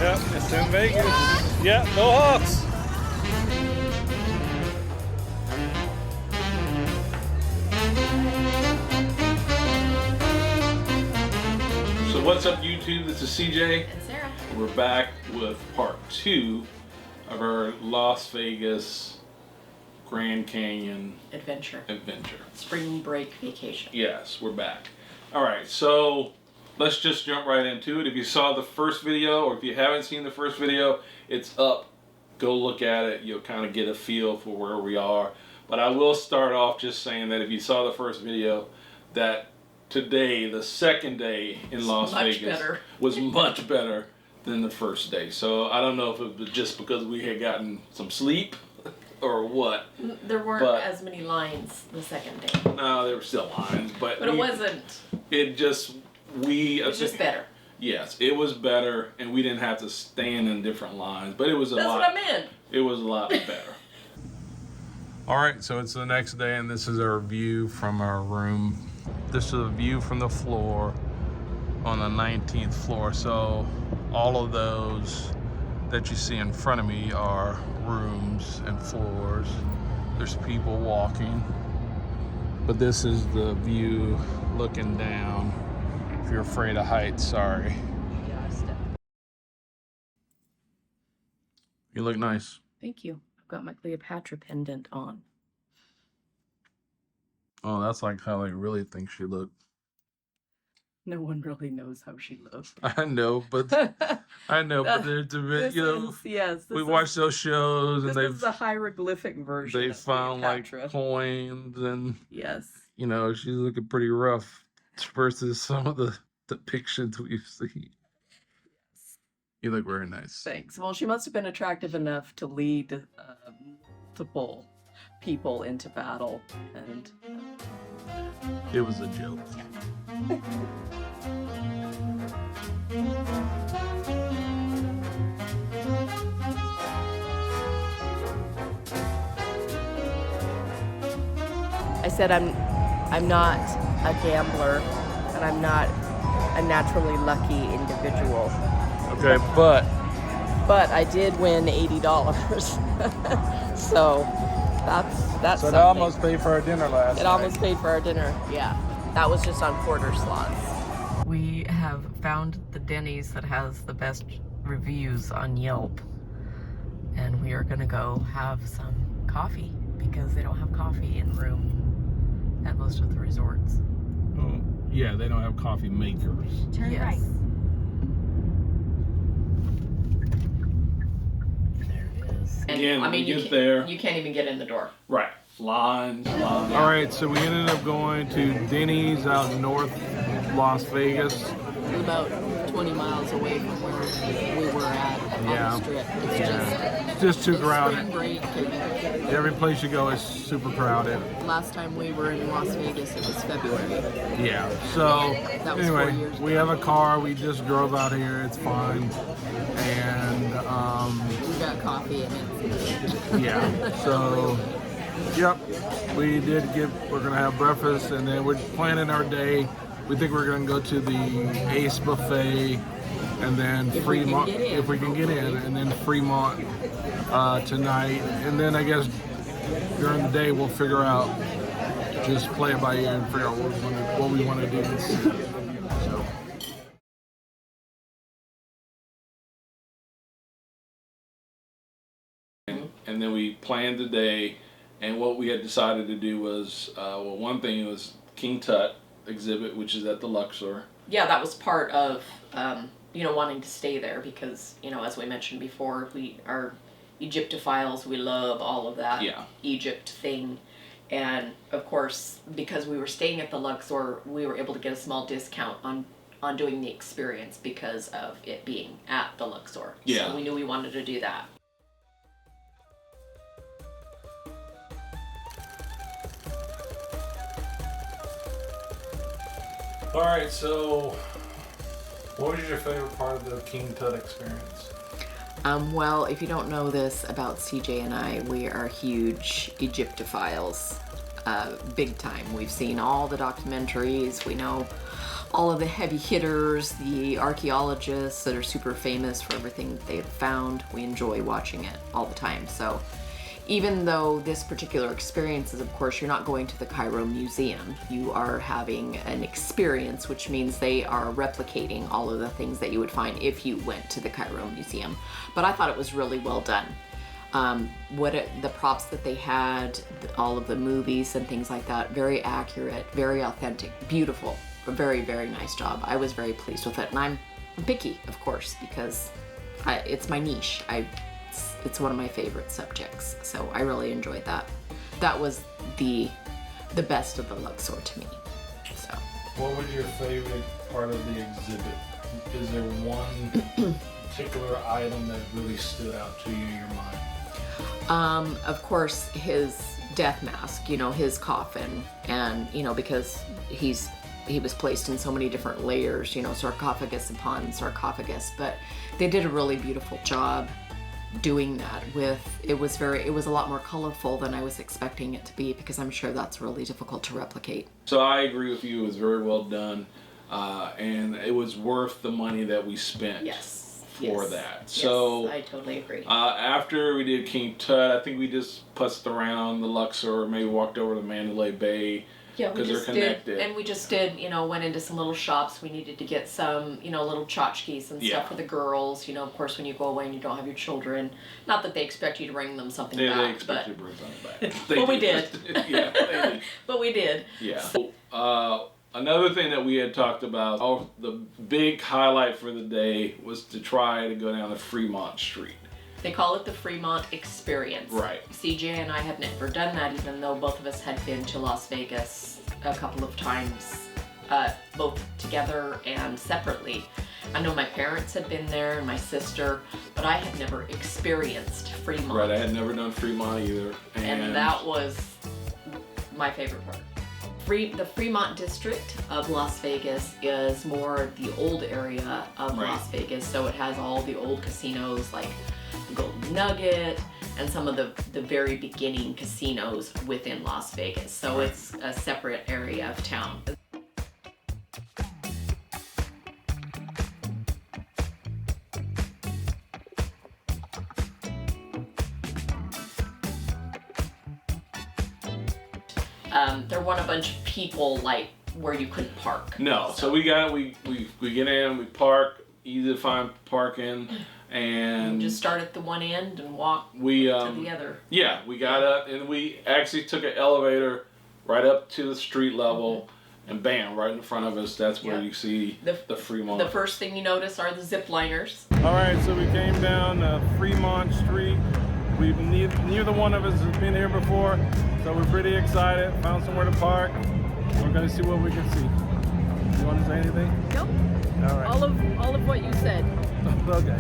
Yep, it's in Vegas. Yeah, go Hawks! So what's up YouTube? This is CJ. And Sarah. We're back with part 2 of our Las Vegas Grand Canyon adventure. Spring break vacation. Yes, we're back. Alright, so let's just jump right into it. If you saw the first video, or if you haven't seen the first video, it's up. Go look at it. You'll kind of get a feel for where we are. But I will start off just saying that if you saw the first video, that today, the second day in Las Vegas, was much better than the first day. So I don't know if it was just because we had gotten some sleep or what. There weren't as many lines the second day. No, there were still lines, but it wasn't. It just just better. Yes, it was better, and we didn't have to stand in different lines, but it was That's what I meant. It was a lot better. All right, so it's the next day, and this is our view from our room. This is a view from the floor on the 19th floor. So all of those that you see in front of me are rooms and floors. There's people walking, but this is the view looking down. If you're afraid of heights, sorry. You look nice. Thank you. I've got my Cleopatra pendant on. Oh, that's like how they really think she looked. No one really knows how she looks. I know, but there's a bit, we watch those shows, and this is the hieroglyphic version. They found Cleopatra. Like coins, and yes, she's looking pretty rough versus some of the depictions we've seen. Yes, you look very nice. Thanks. Well, she must have been attractive enough to lead multiple people into battle, and it was a joke. I said I'm not a gambler, and I'm not a naturally lucky individual. Okay, but I did win $80. So that's so something. That almost paid for our dinner last night. It almost paid for our dinner, yeah. That was just on quarter slots. We have found the Denny's that has the best reviews on Yelp. And we are gonna go have some coffee because they don't have coffee in room at most of the resorts. Oh, yeah, they don't have coffee makers. Turn right. There it is. And, again, you get there. You can't even get in the door. Right. Lines. All right, so we ended up going to Denny's out in North Las Vegas. About 20 miles away from where we were at on the Strip. It's just too crowded. Spring break. Every place you go is super crowded. Last time we were in Las Vegas, it was February. Yeah, so that was anyway, 4 years we have a car. We just drove out here. It's fine. And we got coffee and it's yeah, so yep, we're gonna have breakfast, and then we're planning our day. We think we're gonna go to the Ace Buffet, and then Fremont, if we can get in, and then Fremont tonight, and then I guess during the day we'll figure out, just play it by ear and figure out what we want to do. So. And then we planned the day, and what we had decided to do was, one thing was King Tut exhibit, which is at the Luxor. Yeah, that was part of wanting to stay there because as we mentioned before, we are Egyptophiles. We love all of that Egypt thing, and of course because we were staying at the Luxor, we were able to get a small discount on doing the experience because of it being at the Luxor. Yeah, so we knew we wanted to do that. All right, so what was your favorite part of the King Tut experience? Well, if you don't know this about CJ and I, we are huge Egyptophiles, big time. We've seen all the documentaries. We know all of the heavy hitters, the archaeologists that are super famous for everything that they've found. We enjoy watching it all the time. So even though this particular experience is, of course, you're not going to the Cairo Museum, you are having an experience, which means they are replicating all of the things that you would find if you went to the Cairo Museum. But I thought it was really well done. The props that they had, all of the movies and things like that, very accurate, very authentic, beautiful, a very, very nice job. I was very pleased with it, and I'm picky, of course, because it's my niche. It's one of my favorite subjects, so I really enjoyed that. That was the best of the Luxor to me. So. What was your favorite part of the exhibit? Is there one particular item that really stood out to you in your mind? Of course, his death mask, his coffin, and, because he was placed in so many different layers, sarcophagus upon sarcophagus, but they did a really beautiful job doing that it was a lot more colorful than I was expecting it to be, because I'm sure that's really difficult to replicate. So I agree with you, it was very well done, and it was worth the money that we spent. For that. So I totally agree. After we did King Tut, I think we just putzed around the Luxor, maybe walked over to Mandalay Bay. Yeah, we just did, and we just did, went into some little shops. We needed to get some, little tchotchkes and stuff for the girls. Of course, when you go away and you don't have your children, not that they expect you to bring them something back. They expect you to bring something back. But we did. Yeah, they did. But we did. Yeah. So, another thing that we had talked about, the big highlight for the day was to try to go down to Fremont Street. They call it the Fremont Experience. Right. CJ and I had never done that, even though both of us had been to Las Vegas a couple of times, both together and separately. I know my parents had been there and my sister, but I had never experienced Fremont. Right, I had never done Fremont either. And that was my favorite part. The Fremont district of Las Vegas is more the old area of Las Vegas, so it has all the old casinos like the Golden Nugget and some of the very beginning casinos within Las Vegas. So it's a separate area of town. There weren't a bunch of people like where you couldn't park. No, so we get in, we park, easy to find parking, and you just start at the one end and walk to the other. Yeah, we got up and we actually took an elevator right up to the street level, and bam, right in front of us, that's where you see the Fremont. The first thing you notice are the zip liners. All right, so we came down Fremont Street. Neither one of us has been here before, so we're pretty excited. Found somewhere to park. We're gonna see what we can see. You want to say anything? Nope. All right. All of what you said. Okay.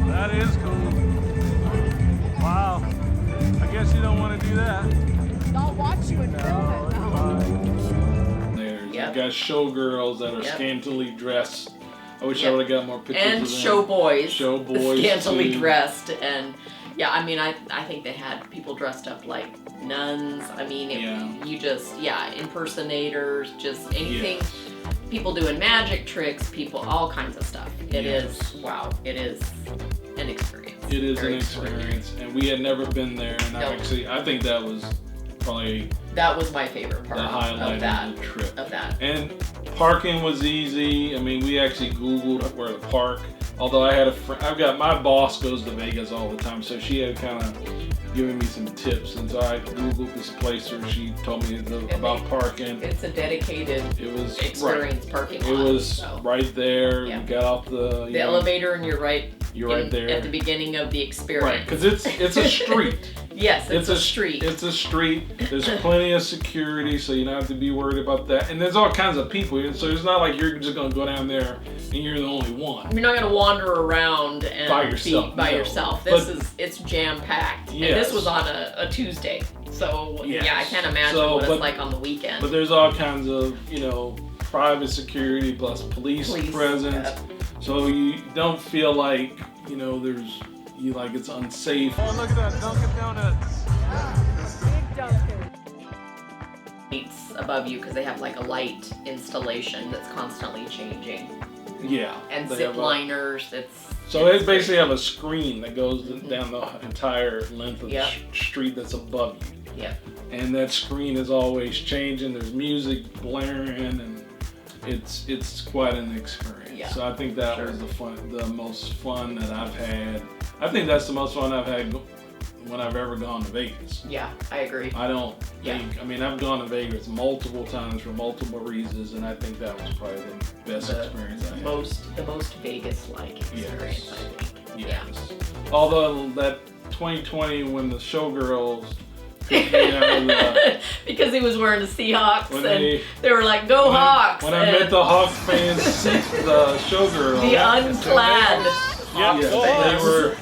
That is cool. Wow. I guess you don't want to do that. I'll watch you and film it. You got showgirls that are scantily dressed. I wish I would have got more pictures and of them. Showboys scantily too. dressed, and I think they had people dressed up like nuns. I mean, impersonators, just anything. Yes. People doing magic tricks, all kinds of stuff. It is an experience. It is an experience, and we had never been there, and I think that was probably my favorite part. The highlight of the trip. Of that. And parking was easy. I mean, we actually Googled where to park. Although my boss goes to Vegas all the time, so she had kind of given me some tips. And so I Googled this place where she told me about parking. It's a dedicated experience parking lot. It was right there. Yeah. You got off the elevator and you're right there at the beginning of the experience. Right, because it's a street. Yes, it's a street. It's a street. There's plenty of security, so you don't have to be worried about that. And there's all kinds of people, so it's not like you're just gonna go down there and you're the only one. You're not gonna wander around and by yourself. Be by yourself. It's jam packed. Yes. And this was on a Tuesday, so I can't imagine what it's like on the weekend. But there's all kinds of private security plus police presence. Yep. So you don't feel like, you know, like it's unsafe. Oh, look at that Dunkin' Donuts. Big Dunkin'. Lights above you because they have like a light installation that's constantly changing. Yeah. And they zip have a- liners. So they basically have a screen that goes down the entire length of Yep. the street that's above you. Yep. And that screen is always changing. There's music blaring, and it's quite an experience. Yeah. So I think that was the most fun that I've had. I think that's the most fun I've had when I've ever gone to Vegas. Yeah, I agree. I don't think, I mean, I've gone to Vegas multiple times for multiple reasons, and I think that was probably the best experience I had. The most Vegas-like experience, I think. Yes. Although that 2020 when the showgirls picked me out of the, because he was wearing the Seahawks, When and they were like, "Go Hawks!" when I met the Hawks fans, the showgirls, the unclad. Yep. they were.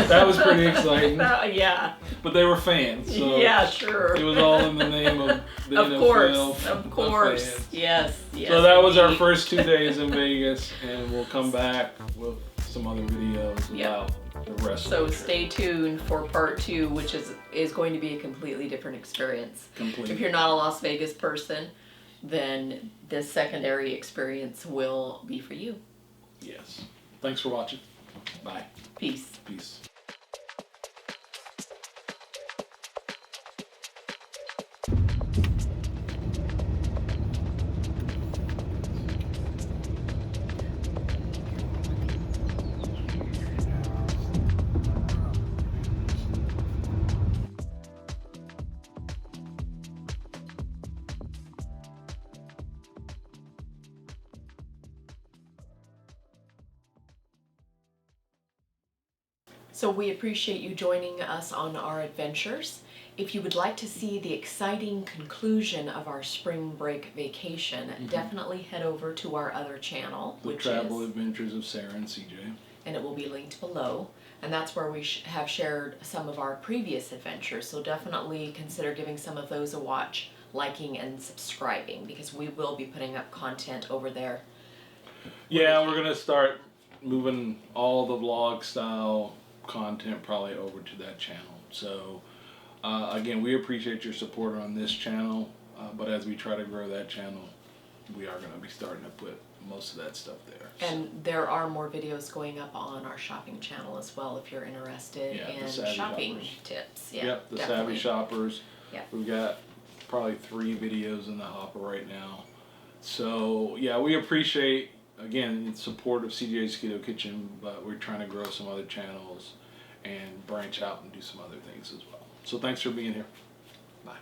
That was pretty exciting. Yeah. But they were fans, so Yeah, sure. it was all in the name of the Of NFL. of course. fans. Yes. So that was our indeed. first 2 days in Vegas, and we'll come back with some other videos Yep. about the rest So of the trip. stay tuned for part 2, which is going to be a completely different experience. Completely. If you're not a Las Vegas person, then this secondary experience will be for you. Yes. Thanks for watching. Bye. Peace. Peace. So we appreciate you joining us on our adventures. If you would like to see the exciting conclusion of our spring break vacation, definitely head over to our other channel, The which Travel is, Adventures of Sarah and CJ. and it will be linked below. And that's where we have shared some of our previous adventures. So definitely consider giving some of those a watch, liking and subscribing, because we will be putting up content over there. Yeah, we're gonna start moving all the vlog style content probably over to that channel. So again, we appreciate your support on this channel, but as we try to grow that channel, we are going to be starting to put most of that stuff there. And there are more videos going up on our shopping channel as well if you're interested Yeah, the in Savvy shopping Shoppers. tips. Yeah, Yep, the definitely. Savvy Shoppers. Yeah. We've got probably 3 videos in the hopper right now. So yeah, we appreciate, again, the support of Cjsketokitchen, but we're trying to grow some other channels and branch out and do some other things as well. So thanks for being here. Bye.